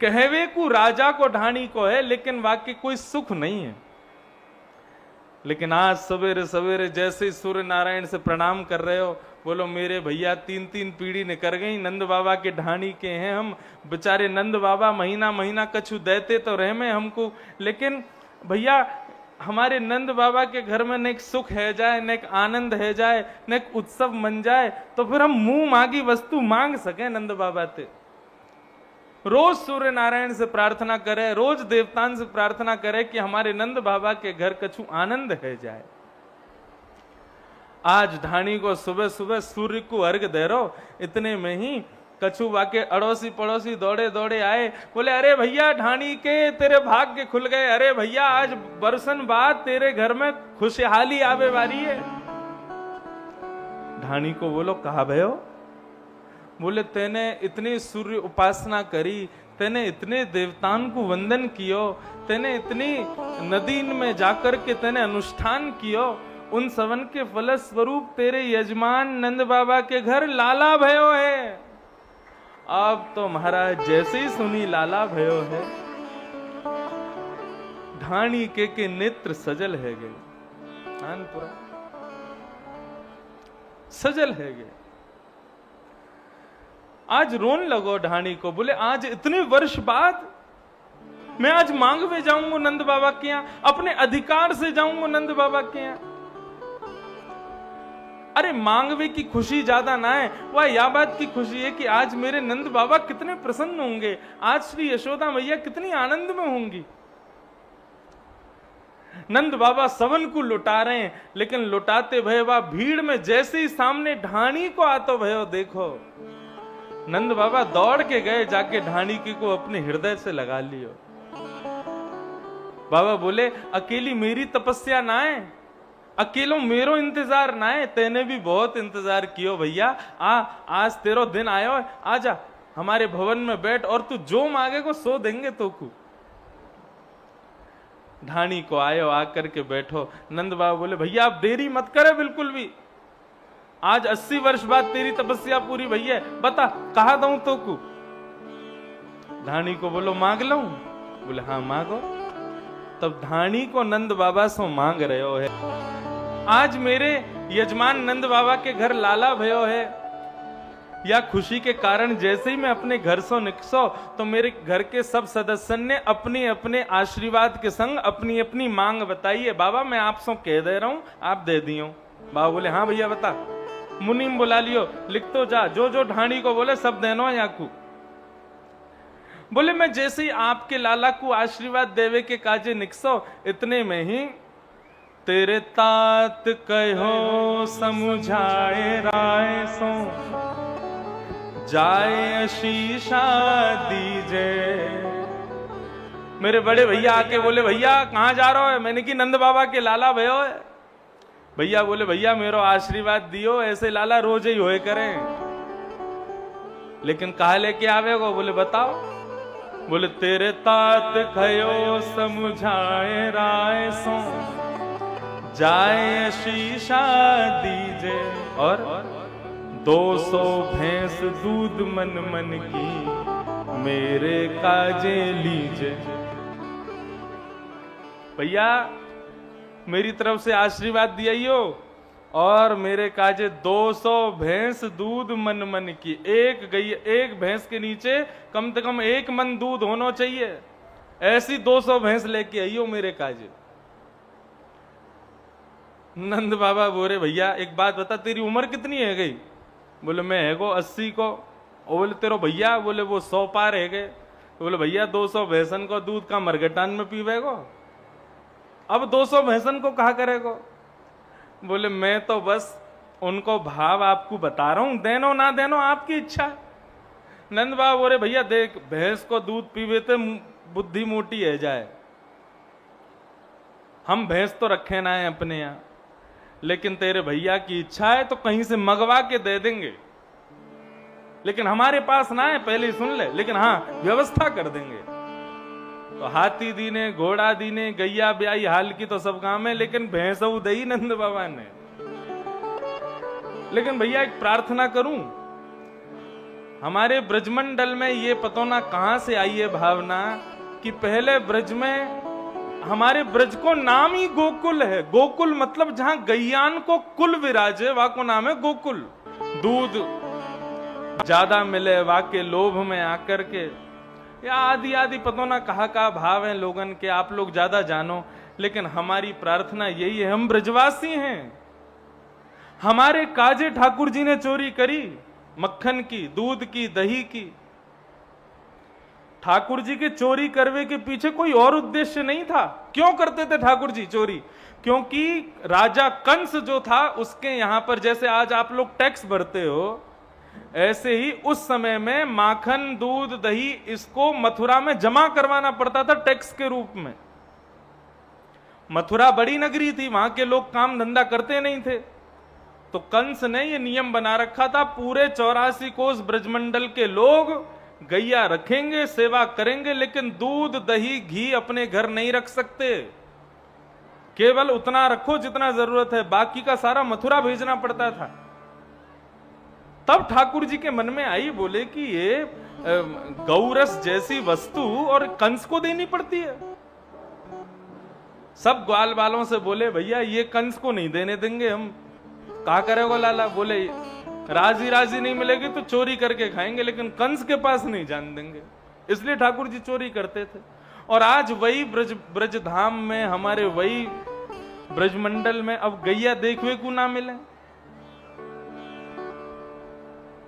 कहवे को राजा को ढाणी को है, लेकिन वाकई कोई सुख नहीं है। लेकिन आज सवेरे सवेरे जैसे ही सूर्य नारायण से प्रणाम कर रहे हो, बोलो मेरे भैया 3-3 पीढ़ी निकल गई, नंद बाबा के ढाणी के हैं हम। बेचारे नंद बाबा महीना महीना कछु देते तो रहे में हमको, लेकिन भैया हमारे नंद बाबा के घर में न एक सुख है जाए, न एक आनंद है जाए, न एक उत्सव मन जाए, तो फिर हम मुंह मांगी वस्तु मांग सके नंद बाबा से। रोज सूर्य नारायण से प्रार्थना करे, रोज देवतान से प्रार्थना करे कि हमारे नंद बाबा के घर कछु आनंद है जाए। आज ढाणी को सुबह सुबह सूर्य को अर्घ दे रहो, इतने में ही कछु वाके अड़ोसी पड़ोसी दौड़े दौड़े आए, बोले अरे भैया ढाणी के तेरे भाग्य खुल गए, अरे भैया आज बरसन बाद तेरे घर में खुशहाली आवे वाली है। ढाणी को बोलो कहा भयो? बोले तेने इतनी सूर्य उपासना करी, तेने इतने देवताओं को वंदन कियो, तेने इतनी नदी में जाकर के तेने अनुष्ठान कियो, उन सवन के फल स्वरूप तेरे यजमान नंद बाबा के घर लाला भयो है। अब तो महाराज जैसे ही सुनी लाला भयो है, ढाणी के नेत्र सजल है गए, पूरा सजल है गए। आज रोन लगो ढाणी को, बोले आज इतने वर्ष बाद मैं आज मांगवे जाऊंगा नंद बाबा के यहाँ, अपने अधिकार से जाऊंगा नंद बाबा के यहाँ। अरे मांगवे की खुशी ज्यादा ना है, वह यह बात की खुशी है कि आज मेरे नंद बाबा कितने प्रसन्न होंगे, आज श्री यशोदा मैया कितनी आनंद में होंगी। नंद बाबा सवन को लुटा रहे हैं, लेकिन लुटाते भय वह भीड़ में जैसे ही सामने ढाणी को आतो भयो, देखो नंद बाबा दौड़ के गए, जाके ढाणी की को अपने हृदय से लगा लियो। बाबा बोले अकेली मेरी तपस्या ना है, अकेलो मेरो इंतजार ना है, तेने भी बहुत इंतजार कियो भैया। आज तेरो दिन आयो, आजा हमारे भवन में बैठ और तू जो मांगेगो सो देंगे तो को। ढाणी को आयो, आकर के बैठो। नंद बाबा बोले भैया आप देरी मत करे बिल्कुल भी, आज 80 वर्ष बाद तेरी तपस्या पूरी भैया, बता कहा दूं तो को। ढाणी को बोलो मांग लूं? बोले हाँ मांगो। तब ढाणी को नंद बाबा सो मांग रहे हो है, आज मेरे यजमान नंद बाबा के घर लाला भयो है, या खुशी के कारण जैसे ही मैं अपने घर से निकसो तो मेरे घर के सब सदस्य ने अपने अपने आशीर्वाद के संग अपनी अपनी मांग बताई है। बाबा मैं आप सो कह दे रहा हूं, आप दे दियो। बाबा बोले हाँ भैया बता। मुनीम बुला लियो, लिख तो जा, जो जो ढाणी को बोले सब देनो याकू। बोले मैं जैसे ही आपके लाला को आशीर्वाद देवे के काजे निकसो, इतने में ही तेरे तात कहो समझाए राय सो, जाए शीशा दीजे। मेरे बड़े भैया आके बोले भैया कहां जा रहा है? मैंने कि नंद बाबा के लाला भयो है। भैया बोले भैया मेरो आशीर्वाद दियो, ऐसे लाला रोज ही होए करें। लेकिन कहा लेके आवेगो? बोले बताओ। बोले तेरे तात कहो समझाए राय सो, जाए शीशा दीजे, और 200 भैंस दूध मन मन की मेरे काजे लीजे। भैया मेरी तरफ से आशीर्वाद दिया और मेरे काजे 200 भैंस दूध मन मन की। एक भैंस के नीचे कम से कम 1 मन दूध होना चाहिए, ऐसी 200 भैंस लेके आइयो मेरे काजे। नंद बाबा बोले भैया एक बात बता, तेरी उम्र कितनी है गई? बोले मैं है गो 80 को। और बोले तेरो भैया? बोले वो 100 पार है गए। तो बोले भैया 200 भैंसन को दूध का मरगटान में पीवेगो? अब 200 भैंसन को कहा करेगो? बोले मैं तो बस उनको भाव आपको बता रहा हूं, देनो ना देनो आपकी इच्छा। नंद बाबा बोले भैया देख, भैंस को दूध पीवे तो बुद्धि मोटी है जाए, हम भैंस तो रखे ना है अपने यहाँ, लेकिन तेरे भैया की इच्छा है तो कहीं से मंगवा के दे देंगे, लेकिन हमारे पास ना है, पहले ही सुन ले, लेकिन हाँ व्यवस्था कर देंगे। तो हाथी दीने, घोड़ा दीने, गैया ब्याई हाल की तो सब काम है, लेकिन भैंस दई नंद बाबा ने। लेकिन भैया एक प्रार्थना करूं, हमारे ब्रजमंडल में ये पतो ना कहां से आई है भावना कि पहले ब्रज में, हमारे ब्रज को नाम ही गोकुल है। गोकुल मतलब जहां गैयान को कुल विराजे, वहां को नाम है गोकुल। दूध ज्यादा मिले वाके लोभ में आकर के, या आदि आदि पतो ना कहा का भाव है लोगन के, आप लोग ज्यादा जानो। लेकिन हमारी प्रार्थना यही है, हम ब्रजवासी हैं। हमारे काजे ठाकुर जी ने चोरी करी, मक्खन की, दूध की, दही की। ठाकुर जी के चोरी करवे के पीछे कोई और उद्देश्य नहीं था। क्यों करते थे ठाकुर जी चोरी? क्योंकि राजा कंस जो था उसके यहां पर, जैसे आज आप लोग टैक्स भरते हो, ऐसे ही उस समय में माखन, दूध, दही, इसको मथुरा में जमा करवाना पड़ता था टैक्स के रूप में। मथुरा बड़ी नगरी थी, वहां के लोग काम धंधा करते नहीं थे, तो कंस ने ये नियम बना रखा था, पूरे 84 कोस ब्रजमंडल के लोग गैया रखेंगे, सेवा करेंगे, लेकिन दूध, दही, घी अपने घर नहीं रख सकते। केवल उतना रखो जितना जरूरत है, बाकी का सारा मथुरा भेजना पड़ता था। तब ठाकुर जी के मन में आई, बोले कि ये गौरस जैसी वस्तु और कंस को देनी पड़ती है। सब ग्वाल बालों से बोले, भैया ये कंस को नहीं देने देंगे हम। कहा करेगो लाला? बोले राजी राजी नहीं मिलेगी तो चोरी करके खाएंगे, लेकिन कंस के पास नहीं जान देंगे। इसलिए ठाकुर जी चोरी करते थे। और आज वही ब्रज धाम में, हमारे वही ब्रजमंडल में अब गैया देखवे को ना मिले।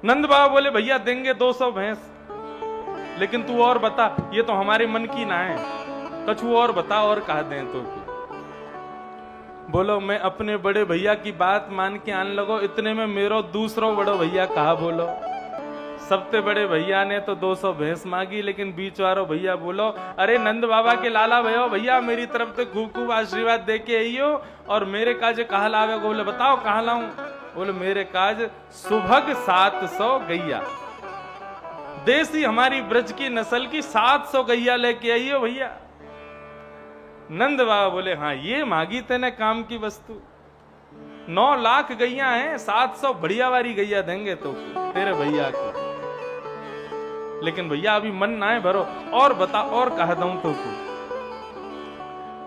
नंद बाबा बोले, भैया देंगे 200 भैंस, लेकिन तू और बता, ये तो हमारे मन की ना है, कछु और बता, और कहा दें तो। बोलो मैं अपने बड़े भैया की बात मान के आने लगो, इतने में मेरो दूसरो बड़ो भैया कहा, बोलो सबसे बड़े भैया ने तो 200 भैंस मांगी, लेकिन बीच वालों भैया बोलो, अरे नंद बाबा के लाला भयो भैया, मेरी तरफ से खूब खूब आशीर्वाद दे के आइयो, और मेरे काज कहा लावे? बोले बताओ कहा लाऊं? बोले मेरे काज सुभग 700 गैया, देसी हमारी ब्रज की नस्ल की 700 गैया लेके आइयो भैया। नंद बाबा बोले, हाँ ये मांगी तेने काम की वस्तु, 9 लाख गैया हैं, 700 बढ़िया वाली गैया देंगे तो तेरे भैया को। लेकिन भैया अभी मन ना है भरो, और बता और कह दूं तो।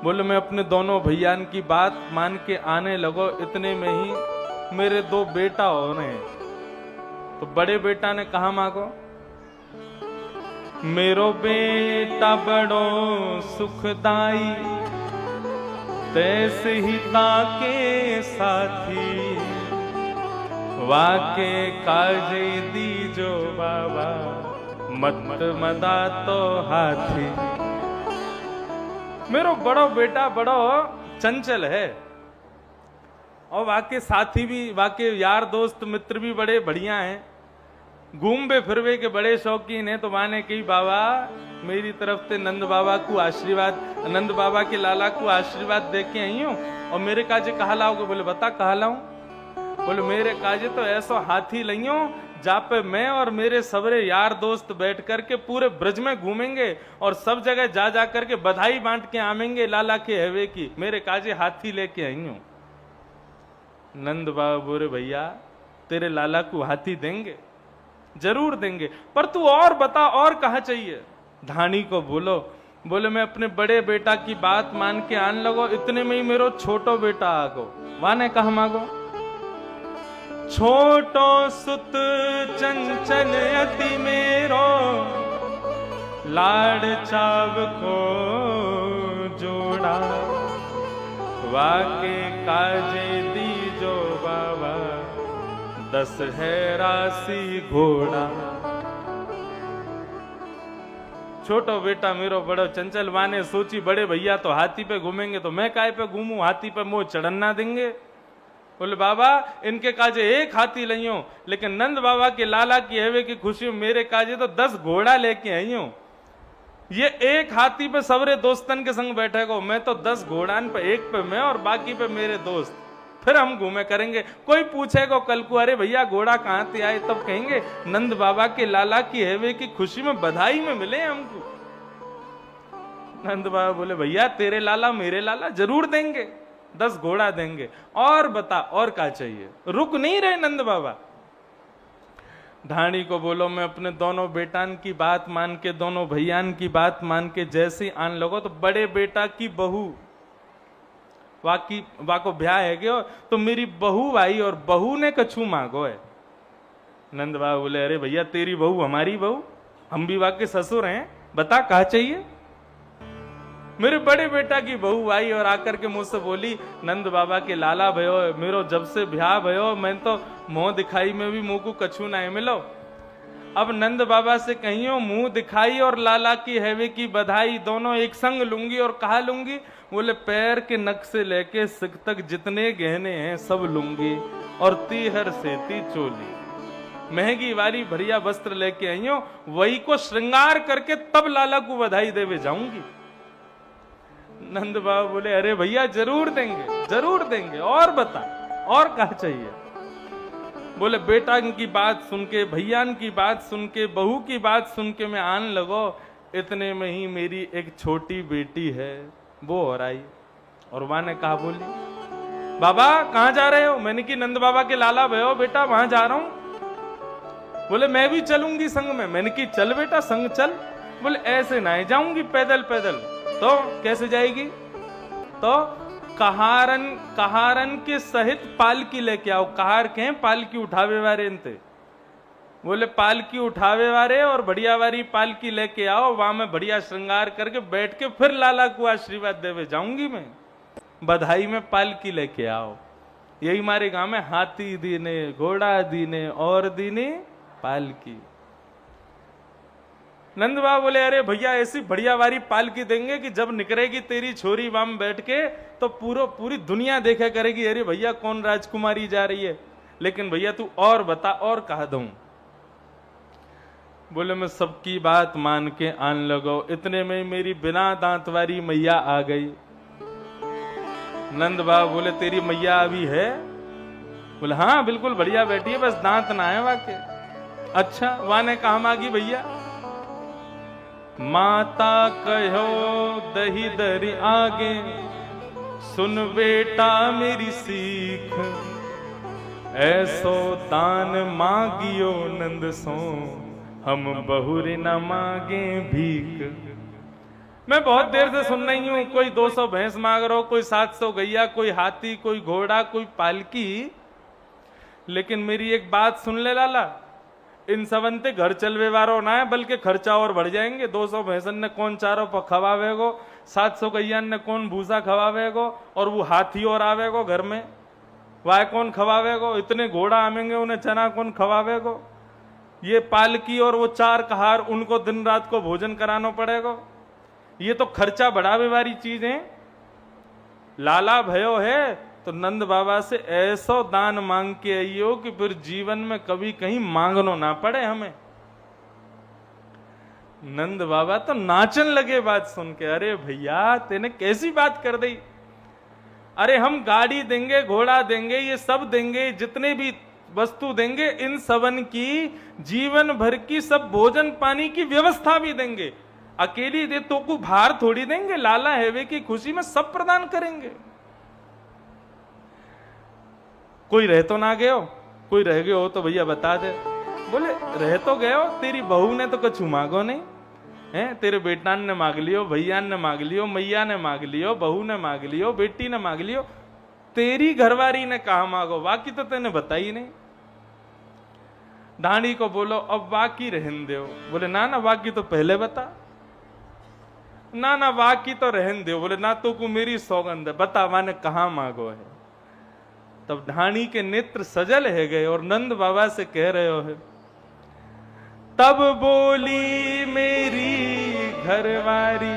बोले मैं अपने दोनों भैयान की बात मान के आने लगो, इतने में ही मेरे 2 बेटा हो रहे हैं। तो बड़े बेटा ने कहा मांगो, मेरो बेटा बड़ो सुखदाई, तैसे ही ताके साथी, वाके काजे दीजो बाबा, मत मदा तो हाथी। मेरो बड़ो बेटा बड़ो चंचल है, और वाके साथी भी, वाके यार दोस्त मित्र भी बड़े बढ़िया हैं, घूमबे फिरवे के बड़े शौकीन है। तो माने कि बाबा मेरी तरफ से नंद बाबा को आशीर्वाद, नंद बाबा के लाला को आशीर्वाद दे के आई हूं, और मेरे काजे कहा लाओगे? बोले बता कहा लाऊं? बोले मेरे काजे तो ऐसा हाथी लइयो, जहाँ पे मैं और मेरे सबरे यार दोस्त बैठ करके पूरे ब्रज में घूमेंगे, और सब जगह जा जा करके बधाई बांट के आवेंगे लाला के हवे की। मेरे काजे हाथी लेके आई हूं। नंद बाबा बोले, भैया तेरे लाला को हाथी देंगे, जरूर देंगे, पर तू और बता, और कहा चाहिए? धानी को बोलो, बोले मैं अपने बड़े बेटा की बात मान के आन लगो, इतने में ही मेरो छोटो बेटा आगो। वाने कहा मांगो, छोटो सुत चंचल अति मेरो, लाड चाव को जोड़ा, वाके काजे दीजो बाबा, 10 है राशि घोड़ा। छोटो बेटा मेरो बड़ो चंचल, वाने सोची बड़े भैया तो हाथी पे घूमेंगे, तो मैं काय पे घूमूं, हाथी पे मोह चढ़न ना देंगे। बोले बाबा इनके काजे 1 हाथी लियो, लेकिन नंद बाबा के लाला की हवे की खुशी में मेरे काजे तो 10 घोड़ा लेके आई हूं। ये 1 हाथी पे सबरे दोस्तन के संग बैठेगो, मैं तो 10 घोड़ान पे, 1 पे मैं और बाकी पे मेरे दोस्त, फिर हम घूमे करेंगे। कोई पूछेगा कल को, अरे भैया घोड़ा कहां से आए? तब कहेंगे नंद बाबा के लाला की हेवे की खुशी में, बधाई में मिले हमको। नंद बाबा बोले, भैया तेरे लाला मेरे लाला जरूर देंगे, 10 घोड़ा देंगे। और बता और क्या चाहिए? रुक नहीं रहे नंद बाबा। ढाणी को बोलो मैं अपने दोनों बेटान की बात मान के, दोनों भैयान की बात मान के जैसे ही आन लगो तो बड़े बेटा की बहू वाको ब्याह है गयो तो मेरी बहू आई और बहू ने कछू मांगो है। नंद बाबा बोले अरे भैया तेरी बहू हमारी बहू, हम भी वाके ससुर हैं, बता कहा चाहिए। मेरे बड़े बेटा की बहू आई और आकर के मुझसे बोली नंद बाबा के लाला भयो मेरो जब से ब्याह भयो मैं तो मुंह दिखाई में भी मुंह को कछू ना मिलो। अब नंद बाबा से कहियो मुंह दिखाई और लाला की हैवे की बधाई दोनों एक संग लूंगी। और कहा लूंगी? बोले पैर के नख से लेके सिक तक जितने गहने हैं सब लूंगी और तीहर से ती चोली, महंगी वाली बढ़िया वस्त्र लेके आई हो, वही को श्रृंगार करके तब लाला को बधाई देवे जाऊंगी। नंद बाबा बोले अरे भैया जरूर देंगे और बता और क्या चाहिए। बोले बेटा की बात सुन के, भैयान की बात सुन के, बहू की बात सुन के मैं आन लगो, इतने में ही मेरी एक छोटी बेटी है वो और आई। और वहां ने कहा बोली बाबा कहां जा रहे हो? मैंने कि नंद बाबा के लाला भयो बेटा वहां जा रहा हूं। बोले मैं भी चलूंगी संग में। मैंने कि चल बेटा संग चल। बोले ऐसे ना जाऊंगी पैदल पैदल। तो कैसे जाएगी? तो कहारन के सहित पालकी लेके आओ। कहार के पालकी उठावे वाले इनते। बोले पालकी उठावे वाले और बढ़िया वाली पालकी लेके आओ, वहां में बढ़िया श्रृंगार करके बैठ के फिर लाला को आशीर्वाद देवे जाऊंगी मैं। बधाई में पालकी लेके आओ। यही हमारे गांव में हाथी दीने, घोड़ा दीने और दीने पालकी। नंद बाबा बोले अरे भैया ऐसी बढ़िया वाली पालकी देंगे कि जब निकलेगी तेरी छोरी वहां बैठ के तो पूरी दुनिया देखा करेगी अरे भैया कौन राजकुमारी जा रही है। लेकिन भैया तू और बता और कहा दूं। बोले मैं सबकी बात मान के आन लगो, इतने में मेरी बिना दांत वाली मैया आ गई। नंद बाबा बोले तेरी मैया अभी है? बोले हाँ बिल्कुल बढ़िया बैठी है, बस दांत ना है वाके। अच्छा वहां ने कहा मांगी भैया? माता कहो दही दरी आगे, सुन बेटा मेरी सीख, ऐसो दान मांगियो नंद सो, हम बहुरे न मांगे भीख। मैं बहुत देर से सुन रही हूं, कोई 200 भैंस मांग रहा हो, कोई 700 गैया, कोई हाथी, कोई घोड़ा, कोई पालकी। लेकिन मेरी एक बात सुन ले लाला, इन सबंते घर चलवे वारो ना है, बल्कि खर्चा और बढ़ जाएंगे। 200 भैंसन ने कौन चारों पर खवावेगो, 700 गैयन ने कौन भूसा खवावेगो, और वो हाथी और आवेगो घर में, वह कौन खवावेगो। इतने घोड़ा आमेंगे उन्हें चना कौन खवावेगो। ये पालकी और वो 4 कहार उनको दिन रात को भोजन कराना पड़ेगा। ये तो खर्चा बढ़ावे वाली चीज है। लाला भयो है तो नंद बाबा से ऐसा दान मांग के आइयो कि फिर जीवन में कभी कहीं मांगनो ना पड़े हमें। नंद बाबा तो नाचन लगे बात सुन के। अरे भैया तेने कैसी बात कर दी। अरे हम गाड़ी देंगे, घोड़ा देंगे, ये सब देंगे, जितने भी वस्तु देंगे, इन सबन की जीवन भर की सब भोजन पानी की व्यवस्था भी देंगे। अकेली दे तो को भार थोड़ी देंगे। लाला हैवे की खुशी में सब प्रदान करेंगे। कोई रह तो ना गयो, कोई रह गयो हो तो भैया बता दे। बोले रह तो गयो, तेरी बहू ने तो कुछ मांगो नहीं है। तेरे बेटान ने मांग लियो, भैया ने मांग लियो, मैया ने मांग लियो, बहू ने मांग लियो, बेटी ने मांग लियो, तेरी घरवारी ने कहा मांगो, बाकी तो तेने बताई नहीं। ढाणी को बोलो अब बाकी रहन दो। बोले ना ना बाकी तो पहले बता। ना ना बाकी तो रहन दो। बोले ना तो को मेरी सौगंध है, बता माने कहा मांगो है। तब ढाणी के नेत्र सजल है गए और नंद बाबा से कह रहे हो है, तब बोली मेरी घरवारी,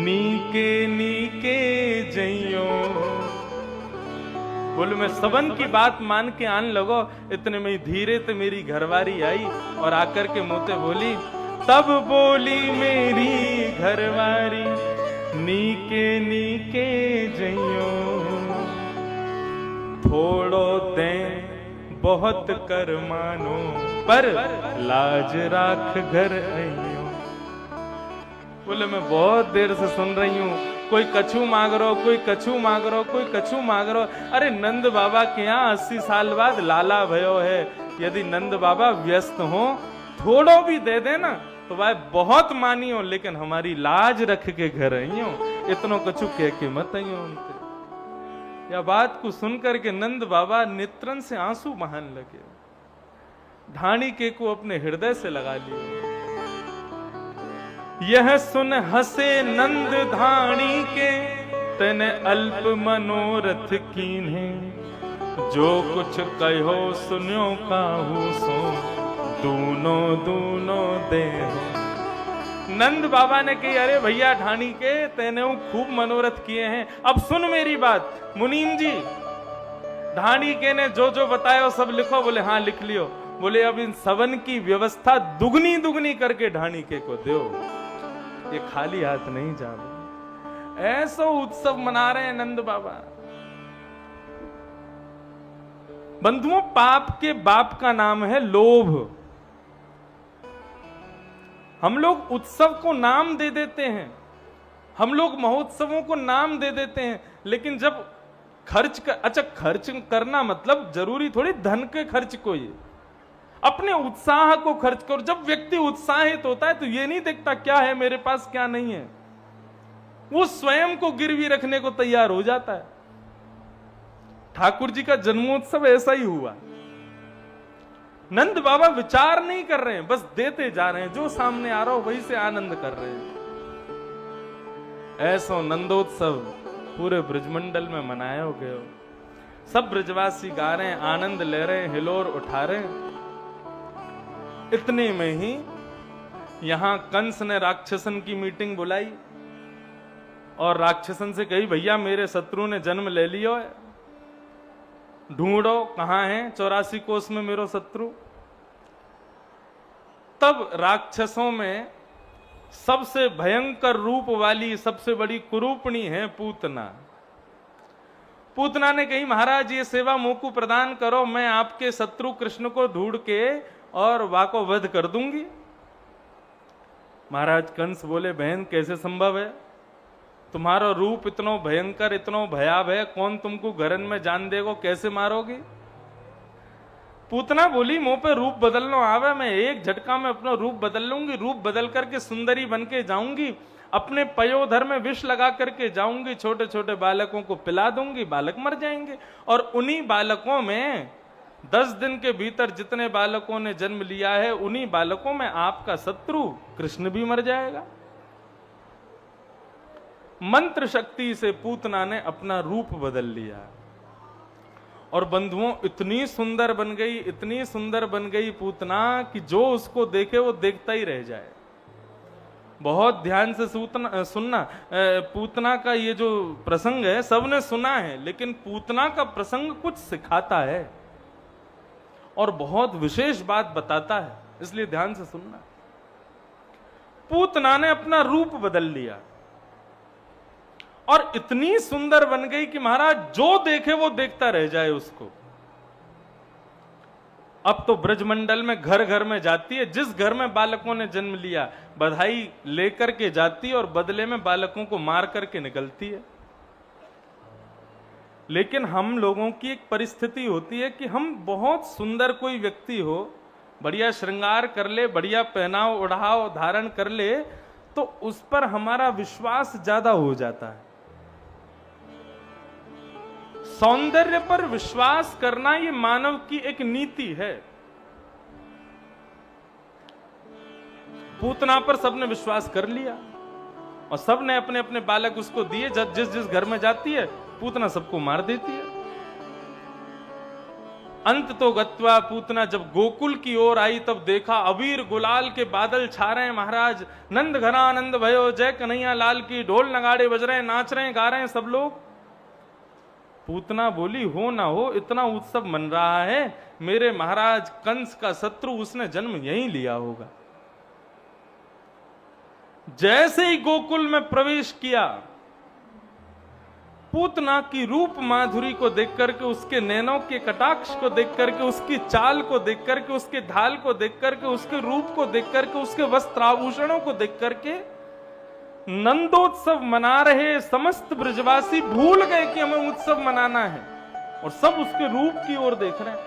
नीके नीके जइयो। बोले मैं सबन की बात मान के आन लगो। इतने में धीरे से मेरी घरवारी आई और आकर के मुंहते बोली, तब बोली मेरी घरवारी, नीके नीके जइयो। थोड़ो दे बहुत कर मानो, पर लाज राख घर आइयो। बोले मैं बहुत देर से सुन रही हूं, कोई कछू मांग रहो, कोई कछू मांग रहो, कोई कछू मांग रहो। अरे नंद बाबा के यहाँ 80 साल बाद लाला भयो है, यदि नंद बाबा व्यस्त हो, थोड़ो भी दे देना तो भाई बहुत मानियो, लेकिन हमारी लाज रख के घर आइयो, इतनो कछु कह के मत आइयो उनके। या बात को सुनकर के नंद बाबा नेत्रन से आंसू बहाने लगे, ढाणी के को अपने हृदय से लगा लिए। यह सुन हंसे नंद धाणी के, तने अल्प मनोरथ कीन्हे, जो कुछ कहो सुन्यो काहू सो, दूनो दूनो देहो। नंद बाबा ने कही, अरे भैया ढाणी के, तेने खूब मनोरथ किए हैं, अब सुन मेरी बात। मुनीम जी, ढाणी के ने जो जो बताया सब लिखो। बोले हाँ लिख लियो। बोले अब इन सवन की व्यवस्था दुगनी दुगनी करके ढाणी के को दो, ये खाली हाथ नहीं जाओ। ऐसा उत्सव मना रहे हैं नंद बाबा। बंधुओं, पाप के बाप का नाम है लोभ। हम लोग उत्सव को नाम दे देते हैं, हम लोग महोत्सवों को नाम दे देते हैं, लेकिन जब खर्च खर्च करना मतलब जरूरी थोड़ी धन के खर्च को, ये अपने उत्साह को खर्च करो। जब व्यक्ति उत्साहित होता है तो ये नहीं देखता क्या है मेरे पास क्या नहीं है, वो स्वयं को गिरवी रखने को तैयार हो जाता है। ठाकुर जी का जन्मोत्सव ऐसा ही हुआ। नंद बाबा विचार नहीं कर रहे हैं, बस देते जा रहे हैं, जो सामने आ रहा हो वही से आनंद कर रहे हैं। ऐसा नंदोत्सव पूरे ब्रजमंडल में मनाया गया। सब ब्रजवासी गा रहे हैं, आनंद ले रहे हैं, हिलोर उठा रहे हैं। इतने में ही यहां कंस ने राक्षसन की मीटिंग बुलाई और राक्षसन से कही, भैया मेरे शत्रु ने जन्म ले लिया है, ढूंढो कहां है 84 कोस में मेरो शत्रु। तब राक्षसों में सबसे भयंकर रूप वाली सबसे बड़ी कुरूपणी है पूतना। पूतना ने कही, महाराज ये सेवा मोकू प्रदान करो, मैं आपके शत्रु कृष्ण को ढूंढ के और वाको वध कर दूंगी। महाराज कंस बोले, बहन कैसे संभव है, तुम्हारा रूप इतनो भयंकर इतनो भयावह है, कौन तुमको घरन में जान देगो, कैसे मारोगी। पूतना बोली, मुंह पे रूप बदलना आवे, मैं एक झटका में अपना रूप बदल लूंगी, रूप बदल करके सुंदरी बन के जाऊंगी, अपने पयोधर में विष लगा करके जाऊंगी, छोटे छोटे बालकों को पिला दूंगी, बालक मर जाएंगे, और उन्हीं बालकों में 10 दिन के भीतर जितने बालकों ने जन्म लिया है, उन्हीं बालकों में आपका शत्रु कृष्ण भी मर जाएगा। मंत्र शक्ति से पूतना ने अपना रूप बदल लिया, और बंधुओं इतनी सुंदर बन गई, इतनी सुंदर बन गई पूतना कि जो उसको देखे वो देखता ही रह जाए। बहुत ध्यान से सुनना, पूतना का ये जो प्रसंग है सबने सुना है, लेकिन पूतना का प्रसंग कुछ सिखाता है और बहुत विशेष बात बताता है, इसलिए ध्यान से सुनना। पूतना ने अपना रूप बदल लिया और इतनी सुंदर बन गई कि महाराज जो देखे वो देखता रह जाए उसको। अब तो ब्रजमंडल में घर घर में जाती है, जिस घर में बालकों ने जन्म लिया बधाई लेकर के जाती है और बदले में बालकों को मार करके निकलती है। लेकिन हम लोगों की एक परिस्थिति होती है कि हम बहुत सुंदर कोई व्यक्ति हो, बढ़िया श्रृंगार कर ले, बढ़िया पहनाव ओढ़ाव धारण कर ले, तो उस पर हमारा विश्वास ज्यादा हो जाता है। सौंदर्य पर विश्वास करना ये मानव की एक नीति है। पूतना पर सबने विश्वास कर लिया और सबने अपने अपने बालक उसको दिए। जिस जिस घर में जाती है पूतना सबको मार देती है। अंत तो गत्वा पूतना जब गोकुल की ओर आई तब देखा अबीर गुलाल के बादल छा रहे हैं। महाराज नंद घना आनंद भयो, जय कन्हैया लाल की, ढोल नगाड़े बज रहे हैं, नाच रहे हैं, गा रहे हैं सब लोग। पूतना बोली, हो ना हो इतना उत्सव मन रहा है, मेरे महाराज कंस का शत्रु उसने जन्म यहीं लिया होगा। जैसे ही गोकुल में प्रवेश किया, पूतना की रूप माधुरी को देख करके, उसके नैनों के कटाक्ष को देख करके, उसकी चाल को देख करके, उसके ढाल को देख करके, उसके रूप को देख करके, उसके वस्त्राभूषणों को देख करके नंदोत्सव मना रहे समस्त ब्रजवासी भूल गए कि हमें उत्सव मनाना है और सब उसके रूप की ओर देख रहे हैं।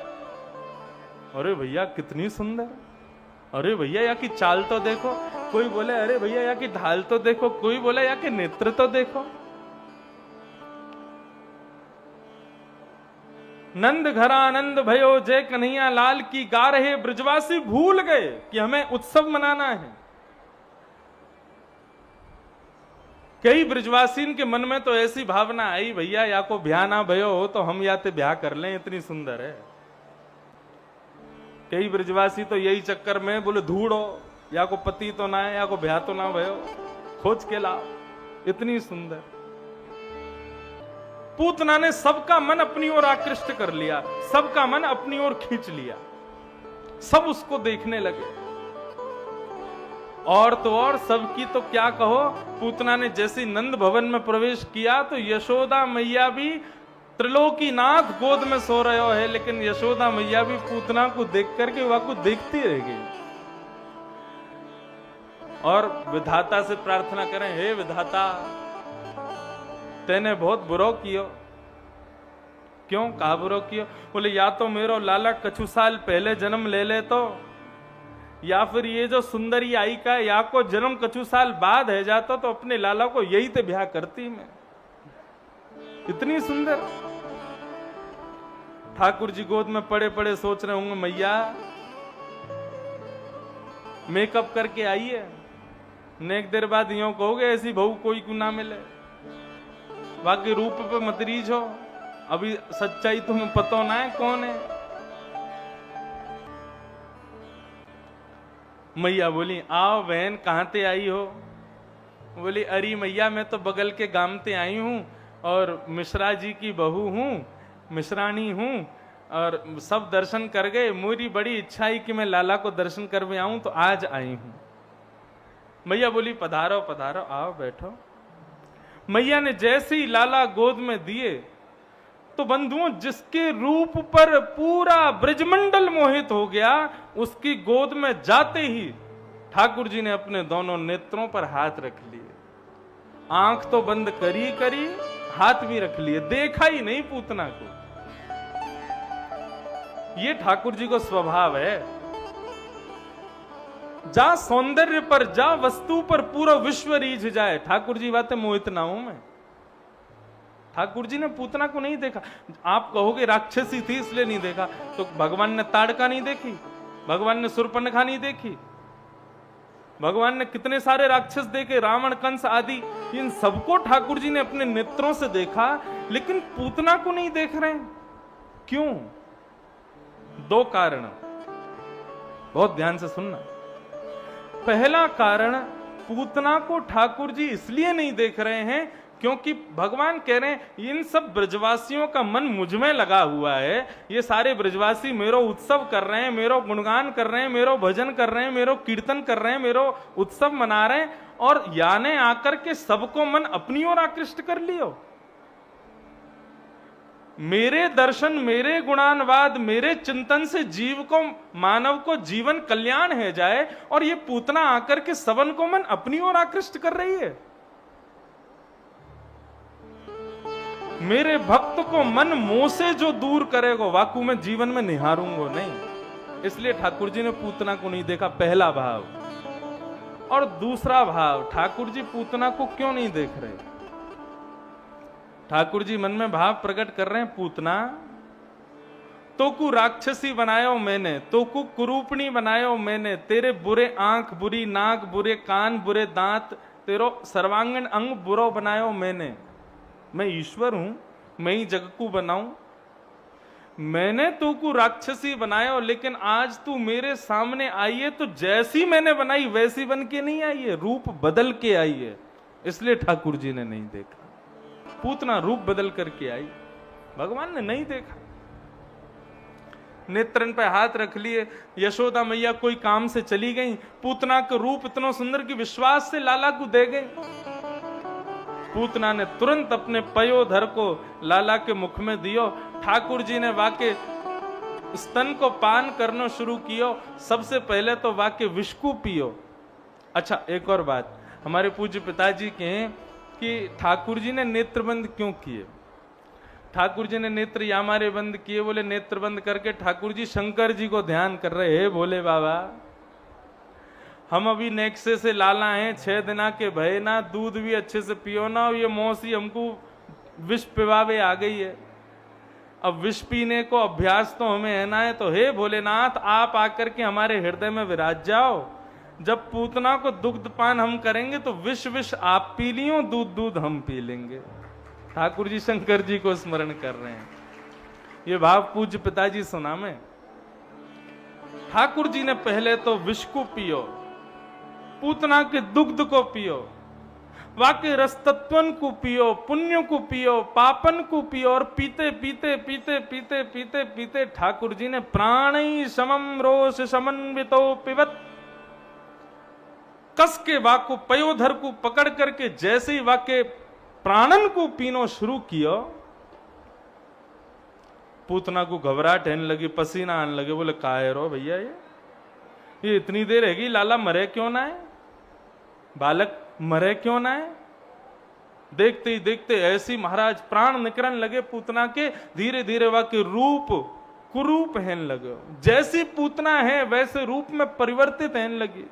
अरे भैया कितनी सुंदर, अरे भैया यहाँ की चाल तो देखो, कोई बोले अरे भैया यहाँ की ढाल तो देखो, कोई बोले यहाँ के नेत्र तो देखो। नंद घर आनंद भयो जय कन्हैया लाल की गा रहे ब्रजवासी भूल गए कि हमें उत्सव मनाना है। कई ब्रजवासी के मन में तो ऐसी भावना आई, भैया या को ब्याह ना भयो हो तो हम याते ब्याह कर लें, इतनी सुंदर है। कई ब्रजवासी तो यही चक्कर में बोले धूड़ो, या को पति तो ना है, या को ब्याह तो ना भयो, खोज के लाओ, इतनी सुंदर। पूतना ने सबका मन अपनी ओर आकृष्ट कर लिया, सबका मन अपनी ओर खींच लिया, सब उसको देखने लगे। और तो और सबकी तो क्या कहो, पूतना ने जैसे नंद भवन में प्रवेश किया तो यशोदा मैया भी, त्रिलोकीनाथ गोद में सो रहे हो है, लेकिन यशोदा मैया भी पूतना को देख करके वहां को देखती रह गई। और विधाता से प्रार्थना करें, हे विधाता तेने बहुत बुरो कियो। क्यों, कहा बुरो कियो? बोले या तो मेरो लाला कछु साल पहले जन्म ले ले तो, या फिर ये जो सुंदरी आई का या को जन्म कछु साल बाद है जाता तो अपने लाला को यही तो ब्याह करती मैं, इतनी सुंदर। ठाकुर जी गोद में पड़े पड़े सोच रहे होंगे मैया मेकअप करके आई है, नेक देर बाद यूं कहोगे ऐसी बहू कोई को ना मिले, बाकी रूप पे मत रीझ हो, अभी सच्चाई तुम्हें पता ना है कौन है। मैया बोली आओ बहन कहां ते आई हो? बोली अरे मैया मैं तो बगल के गांव ते आई हूं और मिश्रा जी की बहू हूं, मिश्रानी हूं, और सब दर्शन कर गए, मेरी बड़ी इच्छा है कि मैं लाला को दर्शन करके आऊं तो आज आई हूं। मैया बोली पधारो पधारो, आओ बैठो। मैया ने जैसे ही लाला गोद में दिए तो बंधुओं जिसके रूप पर पूरा ब्रजमंडल मोहित हो गया, उसकी गोद में जाते ही ठाकुर जी ने अपने दोनों नेत्रों पर हाथ रख लिए। आंख तो बंद करी करी, हाथ भी रख लिए, देखा ही नहीं पूतना को। ये ठाकुर जी को स्वभाव है, जा सौंदर्य पर जा वस्तु पर पूरा विश्व रीझ जाए, ठाकुर जी बातें मोहित ना हूं मैं। ठाकुर जी ने पूतना को नहीं देखा। आप कहोगे राक्षसी थी इसलिए नहीं देखा, तो भगवान ने ताड़का नहीं देखी, भगवान ने शूर्पणखा नहीं देखी, भगवान ने कितने सारे राक्षस देखे, रावण कंस आदि, इन सबको ठाकुर जी ने अपने नेत्रों से देखा, लेकिन पूतना को नहीं देख रहे। क्यों? दो कारण, बहुत ध्यान से सुनना। पहला कारण, पूतना को ठाकुर जी इसलिए नहीं देख रहे हैं क्योंकि भगवान कह रहे हैं इन सब ब्रजवासियों का मन मुझ में लगा हुआ है, ये सारे ब्रजवासी मेरो उत्सव कर रहे हैं, मेरो गुणगान कर रहे हैं, मेरो भजन कर रहे हैं, मेरो कीर्तन कर रहे हैं, मेरो उत्सव मना रहे हैं, और याने आकर के सबको मन अपनी ओर आकृष्ट कर लियो। मेरे दर्शन, मेरे गुणानवाद, मेरे चिंतन से जीव को, मानव को जीवन कल्याण है जाए, और ये पूतना आकर के सबन को मन अपनी ओर आकृष्ट कर रही है। मेरे भक्त को मन मोह से जो दूर करेगा वाकू में जीवन में निहारूंगा नहीं, इसलिए ठाकुर जी ने पूतना को नहीं देखा, पहला भाव। और दूसरा भाव, ठाकुर जी पूतना को क्यों नहीं देख रहे? ठाकुर जी मन में भाव प्रकट कर रहे हैं, पूतना तो कु राक्षसी बनायो मैंने, तो कु कुरूपणी बनायो मैंने, तेरे बुरे आंख, बुरी नाक, बुरे कान, बुरे दांत, तेरो सर्वांगीण अंग बुरो बनायो मैंने। मैं ईश्वर हूं, मैं ही जग को बनाऊं, मैंने तू को राक्षसी बनायो, लेकिन आज तू मेरे सामने आई है तो जैसी मैंने बनाई वैसी बन के नहीं आई है, रूप बदल के आई है, इसलिए ठाकुर जी ने नहीं देखा। पूतना रूप बदल करके आई, भगवान ने नहीं देखा। नेत्रन पे हाथ रख लिए, यशोदा मैया कोई काम से चली गई, पूतना का रूप इतना सुंदर कि विश्वास से लाला को दे गई। पूतना ने तुरंत अपने पयोधर को लाला के मुख में दियो, ठाकुर जी ने वाके स्तन को पान करना शुरू कियो। सबसे पहले तो वाके विष को पियो। अच्छा, एक और बात, हमारे पूज्य पिताजी के कि ठाकुर जी ने नेत्रबंद क्यों किए? ठाकुर जी ने नेत्र यामारे बंद किए, बोले नेत्र बंद करके ठाकुर जी शंकर जी को ध्यान कर रहे हैं। बोले बाबा हम अभी नेक्से से लाला हैं, 6 दिना के भय ना, दूध भी अच्छे से पियो ना, ये मौसी हमको विष पिवावे आ गई है। अब विष पीने को अभ्यास तो हमें है ना है, तो हे भोलेनाथ आप आकर के हमारे हृदय में विराज जाओ। जब पूतना को दुग्ध पान हम करेंगे तो विष विष आप पी लियो, दूध दूध हम पी लेंगे। ठाकुर जी शंकर जी को स्मरण कर रहे हैं। ये भाव पूज्य पिताजी सुना में। ठाकुर जी ने पहले तो विष को पियो, पूतना के दुग्ध को पियो, वाके रसतत्वन को पियो, पुण्य को पियो, पापन को पियो, और पीते पीते पीते पीते पीते पीते ठाकुर जी ने प्राणी समम रोष समन्वितो पिबत, कस के वाको पयोधर को पकड़ करके जैसे ही वाके प्राणन को पीनो शुरू किया, पूतना को घबराहट आने लगी, पसीना आने लगे। बोले काहे रो भैया ये इतनी देर है गई, लाला मरे क्यों ना है, बालक मरे क्यों ना है। देखते ही देखते ऐसी महाराज प्राण निकलने लगे पूतना के, धीरे धीरे वाके रूप कुरूप हेन लगे, जैसी पूतना है वैसे रूप में परिवर्तित हेन लगी।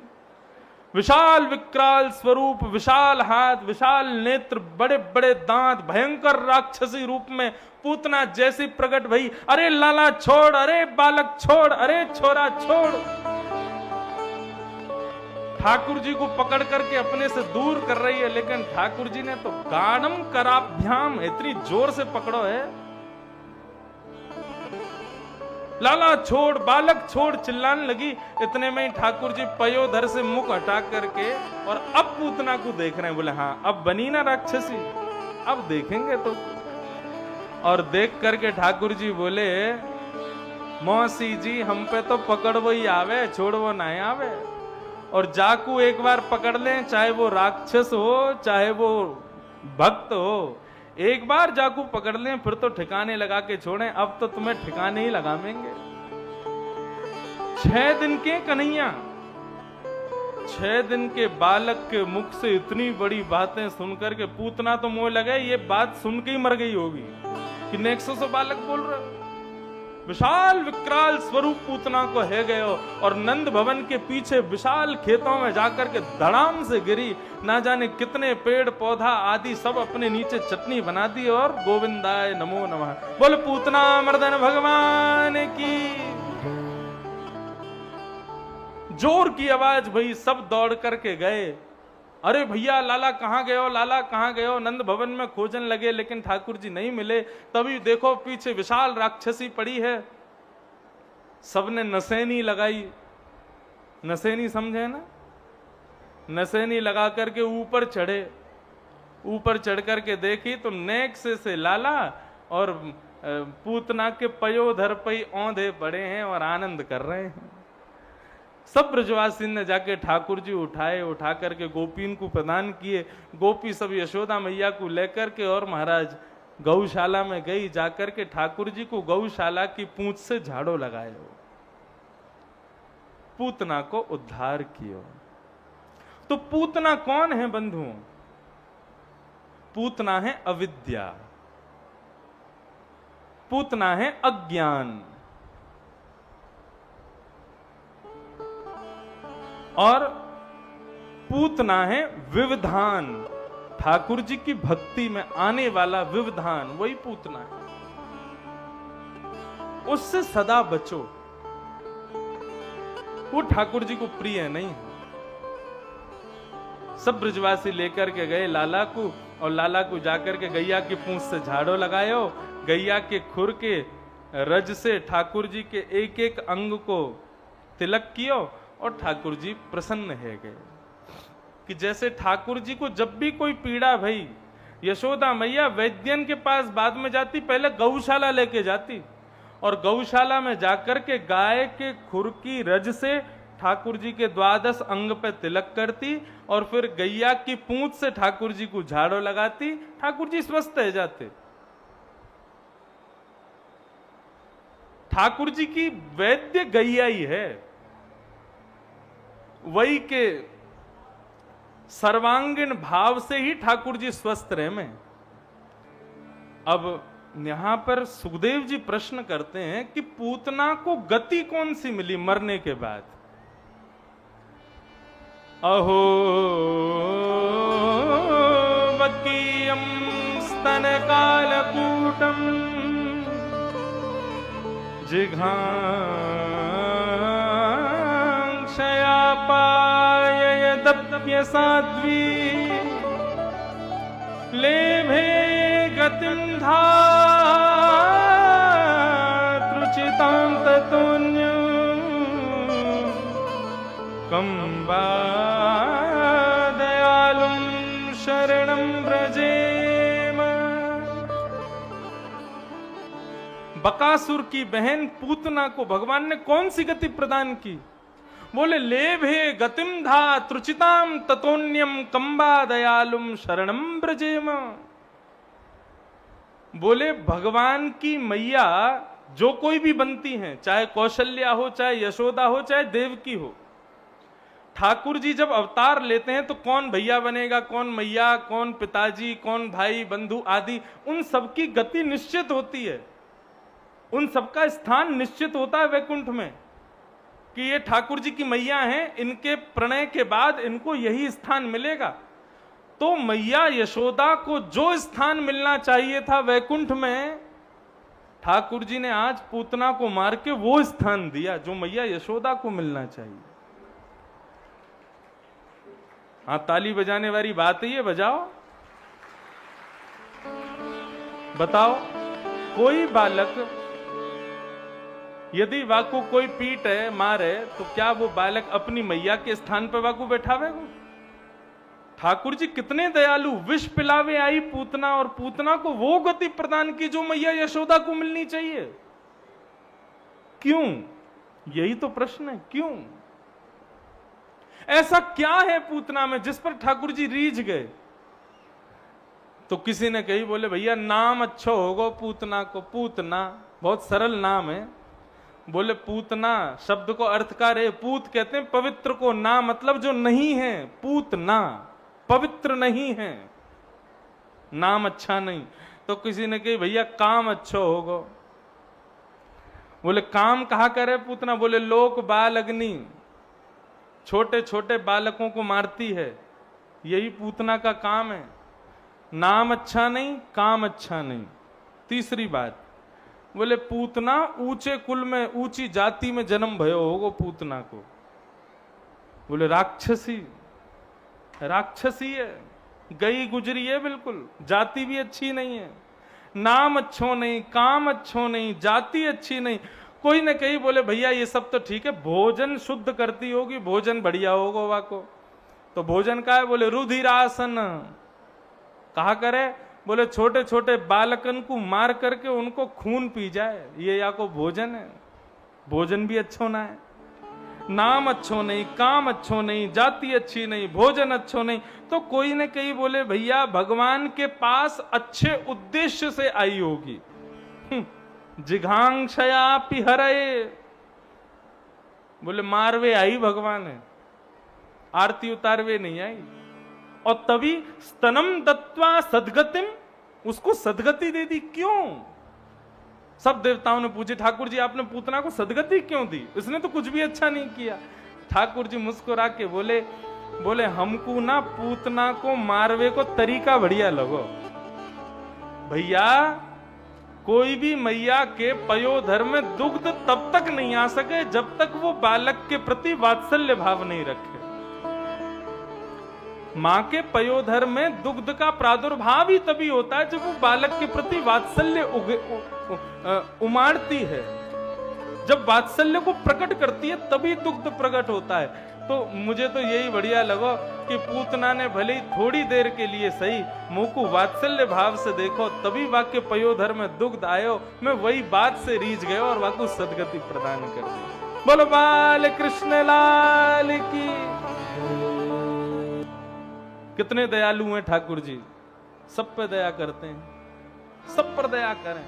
विशाल विकराल स्वरूप, विशाल हाथ, विशाल नेत्र, बड़े बड़े दांत, भयंकर राक्षसी रूप में पूतना जैसी प्रकट भई। अरे लाला छोड़, अरे बालक छोड़, अरे छोरा छोड़। ठाकुर जी को पकड़ करके अपने से दूर कर रही है, लेकिन ठाकुर जी ने तो गाढ़म कराभ्याम इतनी जोर से पकड़ो है। लाला छोड़, बालक छोड़ चिल्लाने लगी। इतने में ही ठाकुर जी पयोधर से मुख हटा करके और अब पूतना को देख रहे हैं। बोले हाँ अब बनी ना राक्षसी, अब देखेंगे तो। और देख करके ठाकुर जी बोले मौसी जी हम पे तो पकड़ वो ही आवे, छोड़ वो ना आवे। और जाकू एक बार पकड़ लें, चाहे वो राक्षस हो चाहे वो भक्त हो, एक बार जाकू पकड़ लें फिर तो ठिकाने लगा के छोड़ें। अब तो तुम्हें ठिकाने ही लगावेंगे। 6 दिन के कन्हैया, 6 दिन के बालक के मुख से इतनी बड़ी बातें सुनकर के पूतना तो मोह लगे, ये बात सुन के ही मर गई होगी कि नेक्सो से बालक बोल रहे। विशाल विकराल स्वरूप पूतना को है गयो और नंद भवन के पीछे विशाल खेतों में जाकर के धड़ाम से गिरी। ना जाने कितने पेड़ पौधा आदि सब अपने नीचे चटनी बना दी और गोविंदाय नमो नमः बोले पूतना मर्दन भगवान की। जोर की आवाज भई, सब दौड़ करके गए। अरे भैया लाला कहाँ गए हो, लाला कहाँ गए हो। नंद भवन में खोजन लगे लेकिन ठाकुर जी नहीं मिले। तभी देखो पीछे विशाल राक्षसी पड़ी है। सबने नसेनी लगाई, नसेनी समझे ना, नसेनी लगा करके ऊपर चढ़े। ऊपर चढ़ करके देखी तो नेक्से से लाला और पूतना के पयोधर पे औंधे पड़े हैं और आनंद कर रहे हैं। सब ब्रजवासी ने जाके ठाकुर जी उठाए, उठा करके गोपीन को प्रदान किए। गोपी सब यशोदा मैया को लेकर के और महाराज गौशाला में गई। जाकर के ठाकुर जी को गौशाला की पूंछ से झाड़ो लगाए, पूतना को उद्धार किया। तो पूतना कौन है बंधुओं? पूतना है अविद्या, पूतना है अज्ञान, और पूतना है विविधान। ठाकुर जी की भक्ति में आने वाला विविधान, वही पूतना है। उससे सदा बचो, वो ठाकुर जी को प्रिय नहीं है। सब ब्रजवासी लेकर के गए लाला को, और लाला को जाकर के गैया की पूंछ से झाड़ो लगायो। गैया के खुर के रज से ठाकुर जी के एक एक अंग को तिलक कियो और ठाकुर जी प्रसन्न है गए। कि जैसे ठाकुर जी को जब भी कोई पीड़ा भई, यशोदा मैया वैद्यन के पास बाद में जाती, पहले गौशाला लेके जाती और गौशाला में जाकर के गाय के खुर की रज से ठाकुर जी के 12 अंग पे तिलक करती और फिर गैया की पूंछ से ठाकुर जी को झाड़ो लगाती। ठाकुर जी स्वस्थ हो जाते। ठाकुर जी की वैद्य गैया ही है, वही के सर्वांगीण भाव से ही ठाकुर जी स्वस्थ रहे में। अब यहां पर सुखदेव जी प्रश्न करते हैं कि पूतना को गति कौन सी मिली मरने के बाद? अहो वकीयम स्तन कालकूटम जिघांक्षया पाययदप्य साध्वी लेभे गतिं धातृचितां ततोऽन्यं कंबा दयालुं शरणं व्रजेम। बकासुर की बहन पूतना को भगवान ने कौन सी गति प्रदान की? बोले लेभे गतिम धा त्रुचिताम ततोन्यम कंबा दयालुम शरणम ब्रजेम। बोले भगवान की मैया जो कोई भी बनती हैं, चाहे कौशल्या हो, चाहे यशोदा हो, चाहे देवकी हो, ठाकुर जी जब अवतार लेते हैं तो कौन भैया बनेगा, कौन मैया, कौन पिताजी, कौन भाई बंधु आदि, उन सबकी गति निश्चित होती है, उन सबका स्थान निश्चित होता है वैकुंठ में कि ये ठाकुर जी की मैया हैं, इनके प्रणय के बाद इनको यही स्थान मिलेगा। तो मैया यशोदा को जो स्थान मिलना चाहिए था वैकुंठ में, ठाकुर जी ने आज पूतना को मार के वो स्थान दिया जो मैया यशोदा को मिलना चाहिए। हाँ, ताली बजाने वाली बात है ये, बजाओ। बताओ, कोई बालक यदि वाकू कोई पीट है, मारे, तो क्या वो बालक अपनी मैया के स्थान पर वाकू बैठावेगा? ठाकुर जी कितने दयालु, विष पिलावे आई पूतना और पूतना को वो गति प्रदान की जो मैया यशोदा को मिलनी चाहिए। क्यों? यही तो प्रश्न है, क्यों? ऐसा क्या है पूतना में जिस पर ठाकुर जी रीझ गए? तो किसी ने कही, बोले भैया नाम अच्छा होगा पूतना को। पूतना बहुत सरल नाम है। बोले पूतना शब्द को अर्थकार है, पूत कहते हैं पवित्र को, ना मतलब जो नहीं है, पूतना पवित्र नहीं है, नाम अच्छा नहीं। तो किसी ने कही भैया काम अच्छा होगा। बोले काम कहा करे पूतना? बोले लोक बाल अग्नि, छोटे छोटे बालकों को मारती है, यही पूतना का काम है। नाम अच्छा नहीं, काम अच्छा नहीं। तीसरी बात, बोले पूतना ऊंचे कुल में, ऊंची जाति में जन्म भयो होगो पूतना को। बोले राक्षसी, राक्षसी है, गई गुजरी है, बिल्कुल जाति भी अच्छी नहीं है, नाम अच्छो नहीं, काम अच्छो नहीं, जाति अच्छी नहीं। कोई ने कही, बोले भैया ये सब तो ठीक है, भोजन शुद्ध करती होगी, भोजन बढ़िया होगा वाको। तो भोजन का है? बोले रुधिरासन। कहा करे? बोले छोटे छोटे बालकन को मार करके उनको खून पी जाए, ये या को भोजन है? भोजन भी अच्छो ना है, नाम अच्छो नहीं, काम अच्छो नहीं, जाति अच्छी नहीं, भोजन अच्छो नहीं। तो कोई ने कही, बोले भैया भगवान के पास अच्छे उद्देश्य से आई होगी। जिघांक्षया पिहरे, बोले मारवे आई भगवान है, आरती उतारवे नहीं आई। और तभी स्तनम दत्वा सदगतिम, उसको सदगति दे दी। क्यों? सब देवताओं ने पूछे, ठाकुर जी आपने पूतना को सदगति क्यों दी? इसने तो कुछ भी अच्छा नहीं किया। ठाकुर जी मुस्कुरा के बोले, बोले हमको ना पूतना को मारवे को तरीका बढ़िया लगो। भैया कोई भी मैया के पयोधर में दुग्ध तब तक नहीं आ सके जब तक वो बालक के प्रति वात्सल्य भाव नहीं रखे। मां के पयोधर में दुग्ध का प्रादुर्भाव ही तभी होता है जब वो बालक के प्रति वात्सल्य उमाड़ती है, जब वात्सल्य को प्रकट करती है तभी दुग्ध प्रकट होता है। तो मुझे तो यही बढ़िया लगा कि पूतना ने भले ही थोड़ी देर के लिए सही मुंह को वात्सल्य भाव से देखो, तभी वाक्य पयोधर में दुग्ध आयो। मैं वही बात से रीझ गयो और वाकु सदगति प्रदान कर दी। बोलो बाल कृष्ण लाल की। कितने दयालु हैं ठाकुर जी, सब पे दया करते हैं, सब पर दया करें,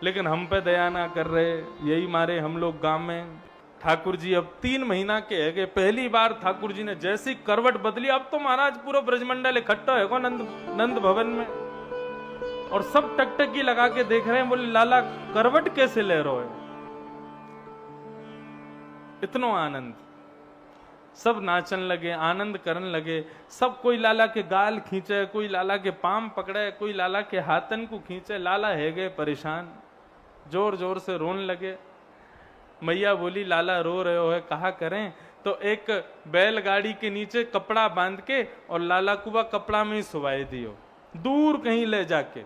लेकिन हम पे दया ना कर रहे। यही मारे हम लोग गांव में ठाकुर जी अब 3 महीना के है, पहली बार ठाकुर जी ने जैसी करवट बदली, अब तो महाराज पूरा ब्रजमंडल इकट्ठा है नंद भवन में। और सब टकटकी लगा के देख रहे हैं। बोले लाला करवट कैसे ले रहे हो? इतनो आनंद, सब नाचन लगे, आनंद करन लगे। सब कोई लाला के गाल खींचे, कोई लाला के पाम पकड़े, कोई लाला के हाथन को खींचे। लाला है गए परेशान, जोर जोर से रोने लगे। मैया बोली लाला रो रहे हो है, कहा करें? तो एक बैलगाड़ी के नीचे कपड़ा बांध के और लाला को वह कपड़ा में ही सुवाए दियो, दूर कहीं ले जाके।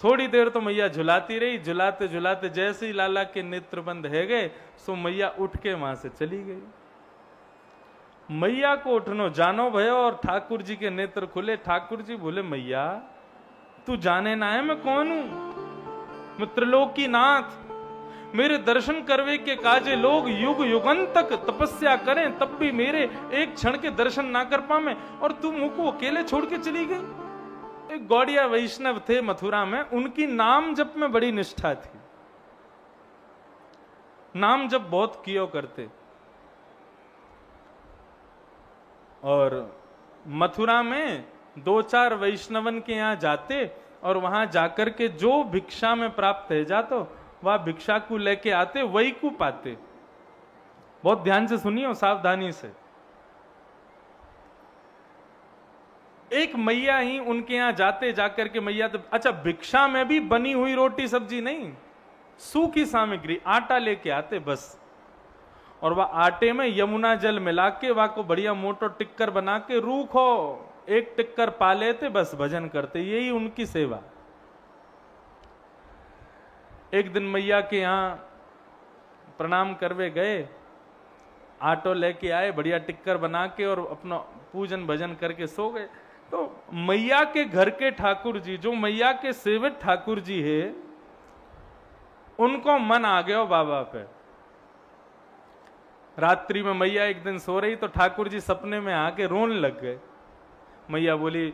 थोड़ी देर तो मैया झुलाती रही, झुलाते झुलाते जैसे ही लाला के नेत्र बंद है गए, सो मैया उठ के वहां से चली गई। मैया को उठनो जानो भयो और ठाकुर जी के नेत्र खुले। ठाकुर जी बोले मैया तू जाने ना है मैं कौन हूं? मैं त्रिलोकी नाथ, मेरे दर्शन करवे के काजे लोग युग युगन तक तपस्या करें तब भी मेरे एक क्षण के दर्शन ना कर पावे, और तू मुझको अकेले छोड़ के चली गई। एक गौड़िया वैष्णव थे मथुरा में, उनकी नाम जप में बड़ी निष्ठा थी, नाम जप बहुत कियो करते। और मथुरा में 2-4 वैष्णवन के यहां जाते और वहां जाकर के जो भिक्षा में प्राप्त है जातो वह भिक्षा को लेके आते, वही को पाते। बहुत ध्यान से सुनिए, सावधानी से। एक मैया ही उनके यहां जाते, जाकर के मैया तो अच्छा भिक्षा में भी बनी हुई रोटी सब्जी नहीं, सूखी सामग्री आटा लेके आते बस। और वह आटे में यमुना जल मिला के वह को बढ़िया मोटो टिक्कर बना के रूखो एक टिक्कर पा लेते, बस भजन करते, यही उनकी सेवा। एक दिन मैया के यहां प्रणाम करवे गए, आटो लेके आए, बढ़िया टिक्कर बना के और अपना पूजन भजन करके सो गए। तो मैया के घर के ठाकुर जी, जो मैया के सेवक ठाकुर जी है, उनको मन आ गया बाबा पे। रात्रि में मैया एक दिन सो रही तो ठाकुर जी सपने में आके रोने लग गए। मैया बोली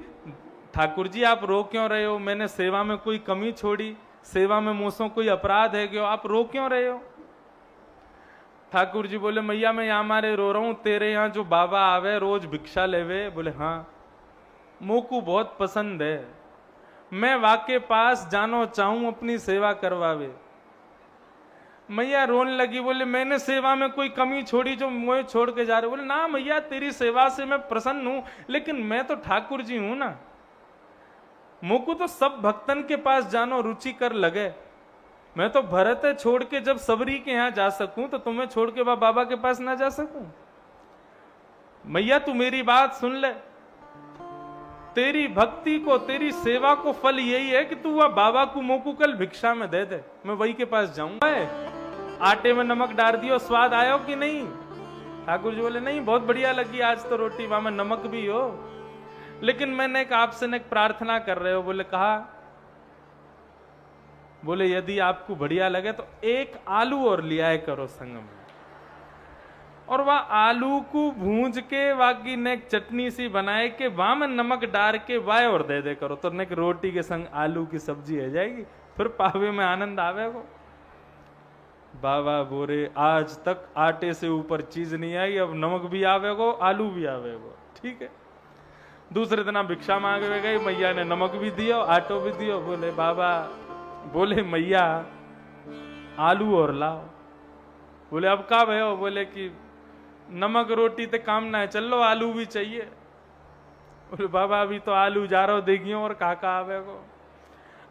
ठाकुर जी आप रो क्यों रहे हो? मैंने सेवा में कोई कमी छोड़ी? सेवा में मुझसे कोई अपराध है क्यों? आप रो क्यों रहे हो? ठाकुर जी बोले मैया मैं यहाँ मारे रो रहा हूं, तेरे यहाँ जो बाबा आवे रोज भिक्षा लेवे। बोले हाँ मोको बहुत पसंद है, मैं वाके पास जानो चाहूं अपनी सेवा करवावे। मैया रोने लगी, बोले मैंने सेवा में कोई कमी छोड़ी जो मुझे छोड़ के जा रहे? बोले ना मैया तेरी सेवा से मैं प्रसन्न हूं, लेकिन मैं तो ठाकुर जी हूं ना, मुझको तो सब भक्तन के पास जानो रुचि कर लगे। मैं तो भरत है छोड़ के जब सबरी के यहां जा सकूं तो तुम्हें छोड़ के वह बाबा के पास ना जा सकूं? मैया तू मेरी बात सुन ले, तेरी भक्ति को तेरी सेवा को फल यही है कि तू वह बाबा को मोकू कल भिक्षा में दे दे, मैं वही के पास जाऊंगा। आटे में नमक डाल दियो, स्वाद आयो कि नहीं? ठाकुर जी बोले नहीं बहुत बढ़िया लगी आज तो रोटी, वहां में नमक भी हो, लेकिन मैंने एक आपसे एक प्रार्थना कर रहे हो। बोले कहा? बोले यदि आपको बढ़िया लगे तो एक आलू और ले आए करो संग में, और वह आलू को भूंज के वाकी ने चटनी सी बनाए के वहां में नमक डाल के वाय और दे दे करो, तो नेक रोटी के संग आलू की सब्जी है जाएगी, फिर पावे में आनंद आवेगो। बाबा बोले आज तक आटे से ऊपर चीज नहीं आई, अब नमक भी आवेगो आलू भी आवेगो, ठीक है। दूसरे दिन भिक्षा मांगे गई, मैया ने नमक भी दियो आटो भी दियो। बोले बाबा, बोले मैया आलू और लाओ। बोले अब का भयो? बोले कि नमक रोटी ते काम ना है, चल लो आलू भी चाहिए। बोले बाबा अभी तो आलू जा रहा देगियो और काका आवेगो।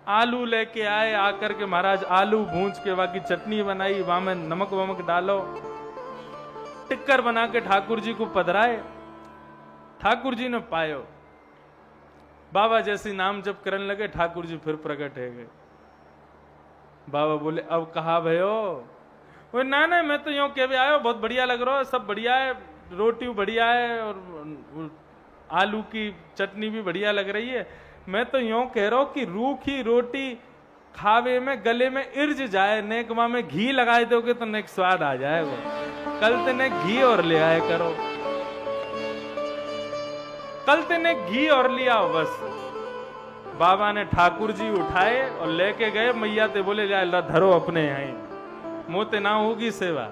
आलू लेके आए, आकर के महाराज आलू भूंज के बाकी चटनी बनाई, वहां में नमक वमक डालो, टिक्कर बना के ठाकुर जी को पधराए। ठाकुर जी ने पायो, बाबा जैसी नाम जप करने लगे, ठाकुर जी फिर प्रकट है गए। बाबा बोले अब कहा भयो? वो ना ना मैं तो यूं कह आयो, बहुत बढ़िया लग रहा है, सब बढ़िया है, रोटी बढ़िया है और आलू की चटनी भी बढ़िया लग रही है। मैं तो यूं कह रहा हूं कि रूखी रोटी खावे में गले में इर्ज जाए, नेक वहां में घी लगाए दोगे तो नेक स्वाद आ जाएगा। कल तेने घी और ले आए करो, कल तेने घी और लिया बस। बाबा ने ठाकुर जी उठाए और लेके गए, मैया ते बोले ला धरो अपने यहाँ, मोते ना होगी सेवा।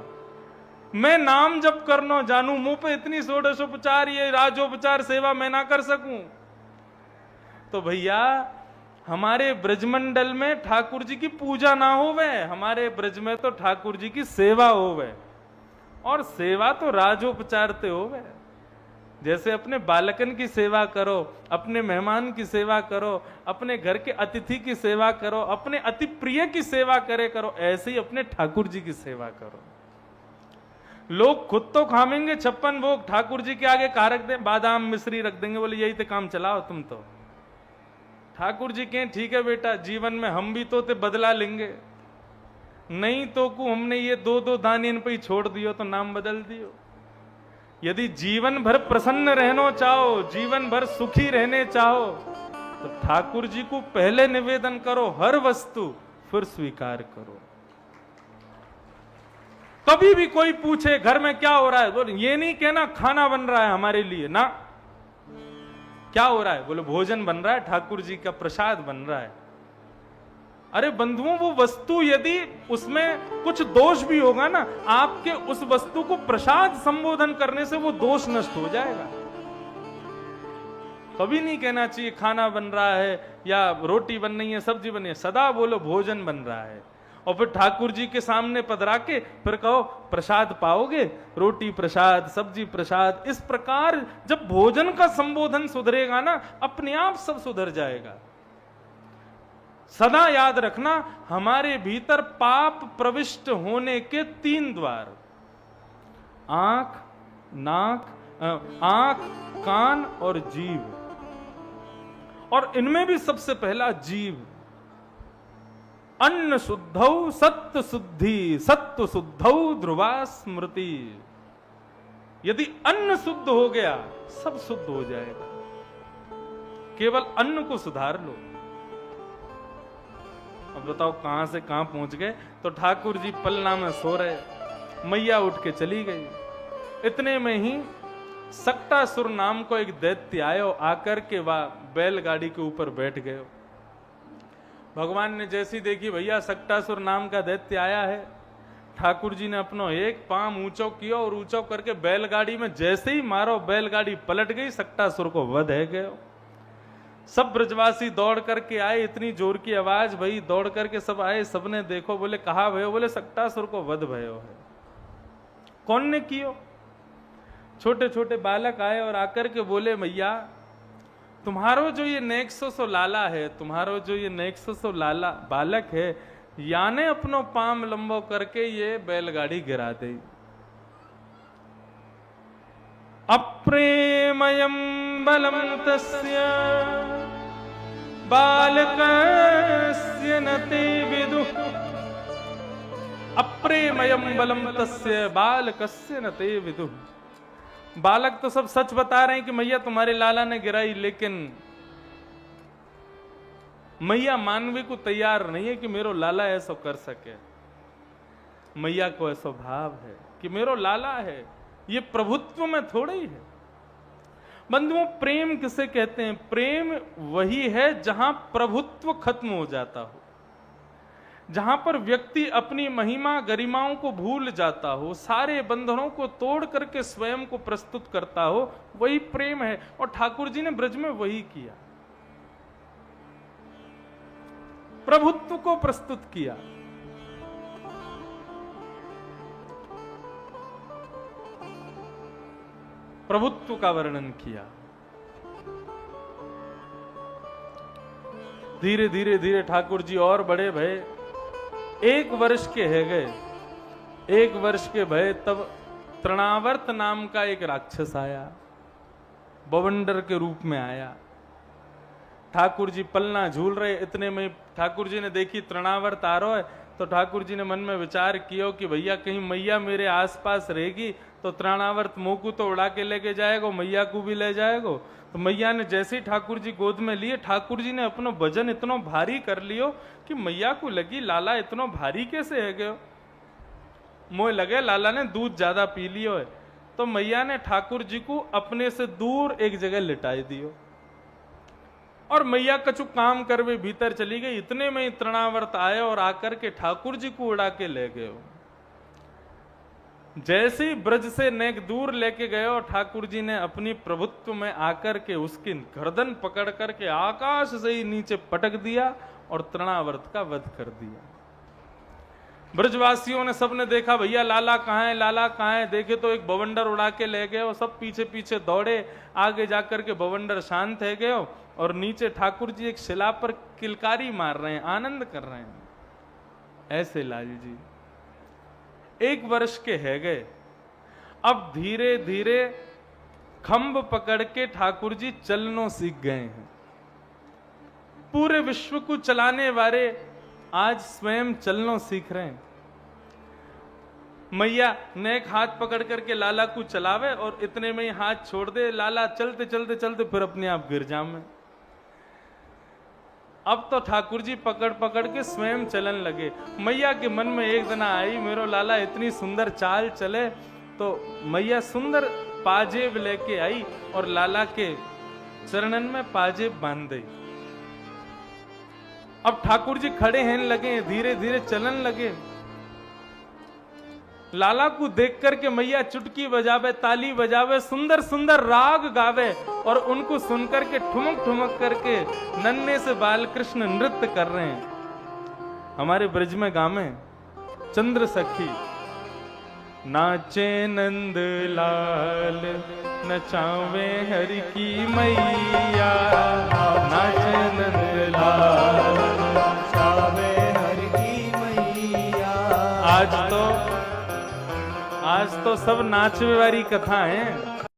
मैं नाम जप करनो जानू, मुंह पे इतनी षोडशोपचार ये राजोपचार सेवा मैं ना कर सकूं? तो भैया हमारे ब्रजमंडल में ठाकुर जी की पूजा ना होवे, हमारे ब्रज में तो ठाकुर जी की सेवा होवे, और सेवा तो राजोपचारते होवे। जैसे अपने बालकन की सेवा करो, अपने मेहमान की सेवा करो, अपने घर के अतिथि की सेवा करो, अपने अति प्रिय की सेवा करे करो, ऐसे ही अपने ठाकुर जी की सेवा करो। लोग खुद तो खामेंगे 56 भोग, ठाकुर जी के आगे कहा रख दें, बादाम मिश्री रख देंगे, बोले यही तो काम चलाओ तुम तो। ठाकुर जी कहें ठीक है बेटा, जीवन में हम भी तो ते बदला लेंगे, नहीं तो को हमने ये 2-2 दाने इन पे ही छोड़ दियो तो नाम बदल दियो। यदि जीवन भर प्रसन्न रहना चाहो, जीवन भर सुखी रहने चाहो, तो ठाकुर जी को पहले निवेदन करो, हर वस्तु फिर स्वीकार करो। कभी भी कोई पूछे घर में क्या हो रहा है, बोले ये नहीं कहना खाना बन रहा है हमारे लिए ना, क्या हो रहा है, बोले भोजन बन रहा है, ठाकुर जी का प्रसाद बन रहा है। अरे बंधुओं, वो वस्तु यदि उसमें कुछ दोष भी होगा ना, आपके उस वस्तु को प्रसाद संबोधन करने से वो दोष नष्ट हो जाएगा। कभी नहीं कहना चाहिए खाना बन रहा है या रोटी बन रही है, सब्जी बन रही है, सदा बोलो भोजन बन रहा है। और फिर ठाकुर जी के सामने पधरा के फिर कहो प्रसाद पाओगे, रोटी प्रसाद, सब्जी प्रसाद। इस प्रकार जब भोजन का संबोधन सुधरेगा ना, अपने आप सब सुधर जाएगा। सदा याद रखना, हमारे भीतर पाप प्रविष्ट होने के 3 द्वार, आंख, नाक, आंख, कान और जीव, और इनमें भी सबसे पहला जीव। अन्न शुद्धौ सत्य शुद्धि, सत्य शुद्धौ ध्रुवा स्मृति। यदि अन्न शुद्ध हो गया, सब शुद्ध हो जाएगा। केवल अन्न को सुधार लो। अब बताओ कहां से कहां पहुंच गए। तो ठाकुर जी पलना में सो रहे, मैया उठ के चली गई। इतने में ही सक्टासुर नाम को एक दैत्य आयो, आकर के वह बैलगाड़ी के ऊपर बैठ गए। भगवान ने जैसी देखी भैया सक्टासुर नाम का दैत्य आया है, ठाकुर जी ने अपनो एक पांव ऊंचो किया और ऊंचो करके बैलगाड़ी में जैसे ही मारो, बैलगाड़ी पलट गई, सक्टासुर को वध है गयो। सब ब्रजवासी दौड़ करके आए, इतनी जोर की आवाज भई, दौड़ करके सब आए, सबने देखो, बोले कहा भयो, बोले सक्टासुर को वध भयो है। कौन ने कियो? छोटे छोटे बालक आए और आकर के बोले मैया तुम्हारो जो ये नेक्सो लाला है, तुम्हारो जो ये नेक्सो लाला बालक है, याने अपनो पाम लंबो करके ये बैलगाड़ी गिरा दे। अप्रेमयं बलम तस्य बालकस्य न ते विदुः। अप्रेमयं बलम तस्य बालकस्य न ते विदुः। बालक तो सब सच बता रहे हैं कि मैया तुम्हारे लाला ने गिराई, लेकिन मैया मानवी को तैयार नहीं है कि मेरो लाला ऐसा कर सके। मैया को ऐसा भाव है कि मेरो लाला है, ये प्रभुत्व में थोड़ा ही है। बंधुओं, प्रेम किसे कहते हैं? प्रेम वही है जहां प्रभुत्व खत्म हो जाता हो, जहां पर व्यक्ति अपनी महिमा गरिमाओं को भूल जाता हो, सारे बंधनों को तोड़ करके स्वयं को प्रस्तुत करता हो, वही प्रेम है। और ठाकुर जी ने ब्रज में वही किया, प्रभुत्व को प्रस्तुत किया। प्रभुत्व का वर्णन किया। धीरे धीरे धीरे ठाकुर जी और बड़े भय, 1 वर्ष के है गए। 1 वर्ष के भय तब तृणावर्त नाम का एक राक्षस आया, बवंडर के रूप में आया। ठाकुर जी पलना झूल रहे, इतने में ठाकुर जी ने देखी तृणावर्त आ रहा है, तो ठाकुर जी ने मन में विचार किया कि भैया कहीं मैया मेरे आसपास रहेगी तो तृणावर्त मुंह को तो उड़ा के लेके जाएगा, मैया को भी ले जाएगा। तो मैया ने जैसे ही ठाकुर जी गोद में लिए, ठाकुर जी ने अपना वजन इतना भारी कर लियो कि मैया को लगी लाला इतना भारी कैसे है गयो। मोह लगे लाला ने दूध ज्यादा पी लियो है। तो मैया ने ठाकुर जी को अपने से दूर एक जगह लिटाई दियो और मैया कछु काम करवे भीतर चली गई। इतने में तृणावर्त आए और आकर के ठाकुर जी को उड़ा के ले गए। जैसे ही ब्रज से नेक दूर लेके गए और ठाकुर जी ने अपनी प्रभुत्व में आकर के उसकी गर्दन पकड़ करके आकाश से ही नीचे पटक दिया और तृणावर्त का वध कर दिया। ब्रजवासियों ने सबने देखा, भैया लाला कहाँ है, लाला कहाँ है। देखे तो एक बवंडर उड़ा के ले गए और सब पीछे पीछे दौड़े। आगे जाकर के बवंडर शांत है गए और नीचे ठाकुर जी एक शिला पर किलकारी मार रहे हैं, आनंद कर रहे हैं। ऐसे लाल जी 1 वर्ष के है गए। अब धीरे धीरे खंभ पकड़ के ठाकुर जी चलनों सीख गए हैं। पूरे विश्व को चलाने वाले आज स्वयं चलनों सीख रहे हैं। मैया नेक हाथ पकड़ करके लाला को चलावे और इतने में ही हाथ छोड़ दे, लाला चलते चलते चलते फिर अपने आप गिर जामे। अब तो ठाकुर जी पकड़ पकड़ के स्वयं चलन लगे। मैया के मन में एक दिन आई, मेरो लाला इतनी सुंदर चाल चले, तो मैया सुंदर पाजेब लेके आई और लाला के चरणन में पाजेब बांध दी। अब ठाकुर जी खड़े हैं लगे, धीरे धीरे चलन लगे। लाला को देख करके मैया चुटकी बजावे, ताली बजावे, सुंदर सुंदर राग गावे और उनको सुनकर के ठुमक ठुमक करके नन्हे से बाल कृष्ण नृत्य कर रहे हैं। हमारे ब्रज में गावे चंद्र सखी, नाचे नंद लाल नचावे हरि की मैया, नाचे नंद लाल नचावे हरि की मैया। आज तो सब नाचवे वाली कथा है।